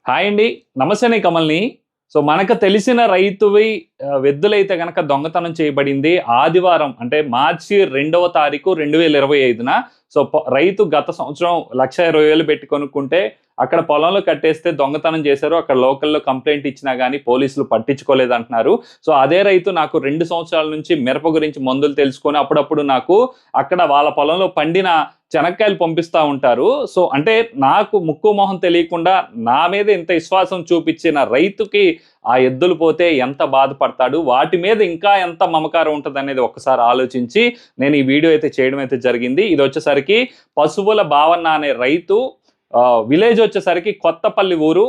Hi అండి. నమస్తేనే కమల్‌ని. So, మనకు తెలిసిన రైతువి ఎద్దులైతే గనక దొంగతనం చేయబడింది ఆదివారం అంటే మార్చి 2వ తారీఖు 2025న. సో, రైతు గత సంవత్సరం 1,20,000 పెట్టి కొనుక్కుంటే అక్కడ పొలంలో కట్టేస్తే దొంగతనం చేశారు. అక్కడ లోకల్‌లో కంప్లెయింట్ ఇచ్చినా గానీ పోలీసులు పట్టించుకోలేదంటున్నారు. సో, అదే రైతు నాకు 2 సంవత్సరాల నుంచి మిరప గురించి మందులు తెలుసుకొని అప్పుడప్పుడు నాకు అక్కడ వాళ్ళ పొలంలో పండిన చెనక్కాయలు పంపిస్తా ఉంటారు. సో, అంటే నాకు ముక్కు మొహం తెలియకుండా నా మీద ఇంత విశ్వాసం చూపిచ్చిన రైతుకి ఆ ఎద్దులు పోతే ఎంత బాధపడతాడు? వాటి మీద ఇంకా ఎంత మమకారం ఉంటదనేది ఒక్కసారి ఆలోచించి నేను ఈ వీడియో అయితే చేయడం అయితే జరిగింది. ఇదొచ్చేసరికి పశువుల భావన్న అనే రైతు విలేజ్ వచ్చేసరికి కొత్తపల్లి ఊరు,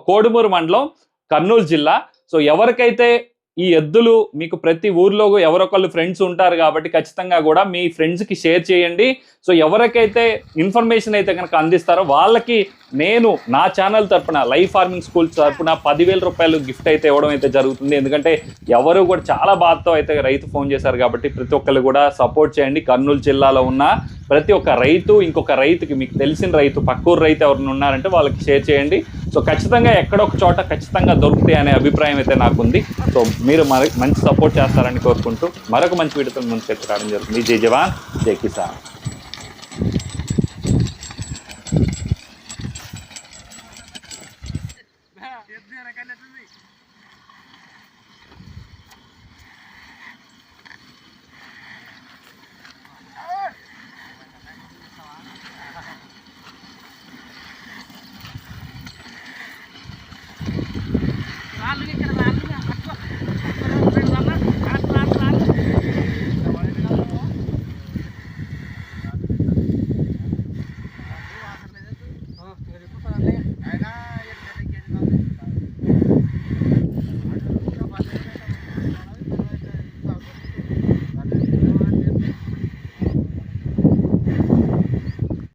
కోడుమూరు మండలం, కర్నూలు జిల్లా. సో, ఎవరికైతే ఈ ఎద్దులు మీకు ప్రతి ఊర్లో ఎవరొకళ్ళు ఫ్రెండ్స్ ఉంటారు కాబట్టి ఖచ్చితంగా కూడా మీ ఫ్రెండ్స్‌కి షేర్ చేయండి. సో, ఎవరికైతే ఇన్ఫర్మేషన్ అయితే గనక అందిస్తారో వాళ్ళకి నేను నా ఛానల్ తరపున లైఫ్ ఫార్మింగ్ స్కూల్ తరపున 10,000 రూపాయలు గిఫ్ట్ అయితే ఇవ్వడం అయితే జరుగుతుంది. ఎందుకంటే ఎవరు కూడా చాలా బాధతో అయితే రైతు ఫోన్ చేశారు కాబట్టి ప్రతి ఒక్కళ్ళు కూడా సపోర్ట్ చేయండి. కర్నూలు జిల్లాలో ఉన్న ప్రతి ఒక్క రైతు ఇంకొక రైతుకి, మీకు తెలిసిన రైతు, పక్కూరు రైతు ఎవరైనా ఉన్నారంటే వాళ్ళకి షేర్ చేయండి. సో, ఖచ్చితంగా ఎక్కడొక చోట ఖచ్చితంగా దొరుకుతాయి అనే అభిప్రాయం అయితే నాకుంది. సో, మీరు మంచి సపోర్ట్ చేస్తారని కోరుకుంటూ మరొక మంచి వీడియోతో ముందుకు రావడం జరుగుతుంది. జై జవాన్, జై కిసాన్.